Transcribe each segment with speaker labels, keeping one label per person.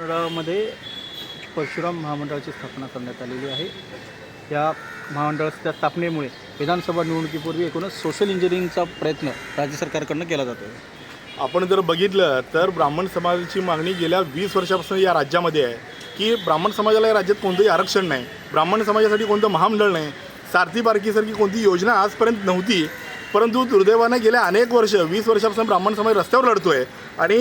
Speaker 1: महामंडळामध्ये परशुराम महामंडळाची स्थापना करण्यात आलेली आहे। या महामंडळाच्या स्थापनेमुळे विधानसभा निवडणुकीपूर्वी एकूणच सोशल इंजिनिअरिंगचा प्रयत्न राज्य सरकारकडून केला जातो।
Speaker 2: आपण जर बघितलं तर ब्राह्मण समाजाची मागणी गेल्या 20 वर्षापासून या राज्यामध्ये आहे की ब्राह्मण समाजाला या राज्यात कोणतंही आरक्षण नाही, ब्राह्मण समाजासाठी कोणतं महामंडळ नाही, सारथी बारकीसारखी कोणती योजना आजपर्यंत नव्हती। परंतु दुर्दैवाने गेल्या अनेक वर्ष 20 वर्षापासून ब्राह्मण समाज रस्त्यावर लढतोय आणि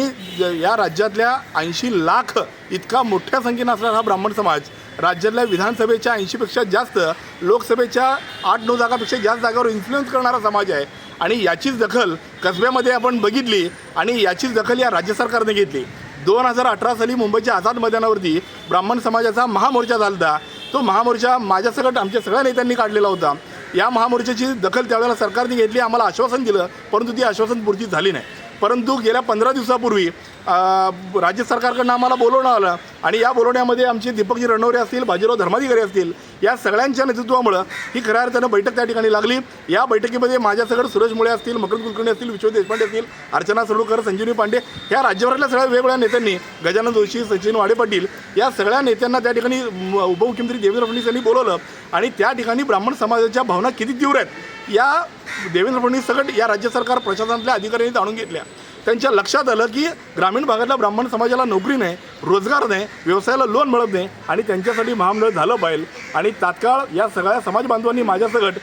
Speaker 2: या राज्यातल्या 80 लाख इतका मोठ्या संख्येने असणारा हा ब्राह्मण समाज राज्यातल्या विधानसभेच्या 80पेक्षा जास्त, लोकसभेच्या 8-9 जागापेक्षा जास्त जागावर इन्फ्लुएन्स करणारा समाज आहे। आणि याचीच दखल कसब्यामध्ये आपण बघितली आणि याचीच दखल या राज्य सरकारने घेतली। 2018 साली मुंबईच्या आझाद मैदानावरती ब्राह्मण समाजाचा महामोर्चा झाला होता। तो महामोर्चा माझ्यासकट आमच्या सगळ्या नेत्यांनी काढलेला होता। या महामोर्चाची दखल त्यावेळेला सरकारने घेतली, आम्हाला आश्वासन दिलं, परंतु ती आश्वासन पूर्ती झाली नाही। परंतु गेल्या 15 दिवसापूर्वी राज्य सरकारकडून आम्हाला बोलवणं आलं आणि या बोलवण्यामध्ये आमचे दीपकजी रणवरे असतील, बाजीराव धर्माधिकारी असतील, या सगळ्यांच्या नेतृत्वामुळे ही खऱ्या अर्थानं बैठक त्या ठिकाणी लागली। या बैठकीमध्ये माझ्यासकट सुरेश मुळे असतील, मकरंद कुलकर्णी असतील, विश्व देशपांडे असतील, अर्चना सडूकर, संजीवनी पांडे, ह्या राज्यभरातल्या सगळ्या वेगवेगळ्या नेत्यांनी, गजानन जोशी, सचिन वाडे पाटील या सगळ्या नेत्यांना त्या ठिकाणी उपमुख्यमंत्री देवेंद्र फडणवीस यांनी बोलवलं आणि त्या ठिकाणी ब्राह्मण समाजाच्या भावना किती तीव्र आहेत या देवेंद्र फडणवीस सगट या राज्य सरकार प्रशासनातल्या अधिकाऱ्यांनी जाणून घेतल्या। त्यांच्या लक्षात आलं की ग्रामीण भागातल्या ब्राह्मण समाजाला नोकरी नाही, रोजगार नाही, व्यवसायाला लोन मिळत नाही आणि त्यांच्यासाठी महामंडळ झालं पाहिजे। आणि तात्काळ या सगळ्या समाज बांधवांनी माझ्यासकट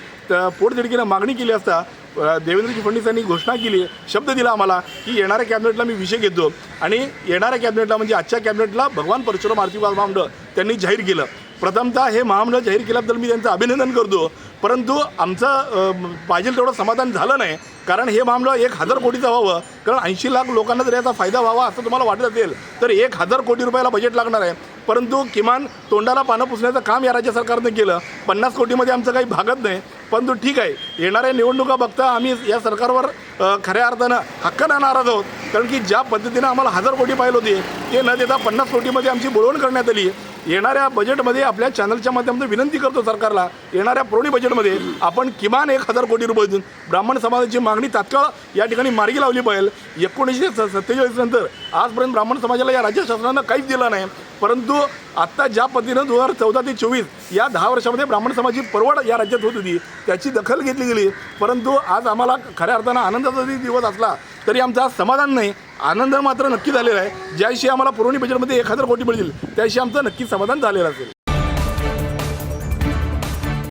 Speaker 2: पोटतिडकीनं मागणी केली असता देवेंद्रजी फडणवीस यांनी घोषणा केली, शब्द दिला आम्हाला की येणाऱ्या कॅबिनेटला मी विषय घेतो आणि येणाऱ्या कॅबिनेटला म्हणजे आजच्या कॅबिनेटला भगवान परशुराम आर्थिक महामंडळ त्यांनी जाहीर केलं। प्रथमतः हे महामंडळ जाहीर केल्याबद्दल मी त्यांचं अभिनंदन करतो, परंतु आमचं पाहिजे तेवढं समाधान झालं नाही। कारण हे महामंडळ 1000 कोटीचं व्हावं, कारण 80 लाख लोकांना जर याचा फायदा व्हावा असं तुम्हाला वाटत असेल तर 1000 कोटी रुपयाला बजेट लागणार आहे। परंतु किमान तोंडाला पानं पुसण्याचं काम या राज्य सरकारनं केलं। 50 कोटीमध्ये आमचं काही भागत नाही, परंतु ठीक आहे, येणाऱ्या निवडणुका बघता आम्ही या सरकारवर खऱ्या अर्थानं हक्कानं नाराज आहोत। कारण की ज्या पद्धतीनं आम्हाला 1000 कोटी पाहिजे होते ते न देता 50 कोटीमध्ये आमची बोलवण करण्यात आली। येणाऱ्या बजेटमध्ये आपल्या चॅनलच्या माध्यमातून विनंती करतो सरकारला, येणाऱ्या पुरवणी बजेटमध्ये आपण किमान 1000 कोटी रुपये देऊन ब्राह्मण समाजाची मागणी तात्काळ या ठिकाणी मार्गी लावली पाहिजे। 1947 नंतर आजपर्यंत ब्राह्मण समाजाला या राज्य शासनानं काहीच दिलं नाही, परंतु आत्ता ज्या पद्धतीनं 2014 ते 24 या 10 वर्षामध्ये ब्राह्मण समाजाची परवड या राज्यात होत होती त्याची दखल घेतली गेली। परंतु आज आम्हाला खऱ्या अर्थानं आनंदाचा दिवस असला तरी आमचा समाधान नाही, आनंद मात्र नक्की झालेला आहे। ज्याविषयी आम्हाला पुरवणी बजेटमध्ये 1000 कोटी मिळतील त्याविषयी आमचं नक्की समाधान झालेलं असेल।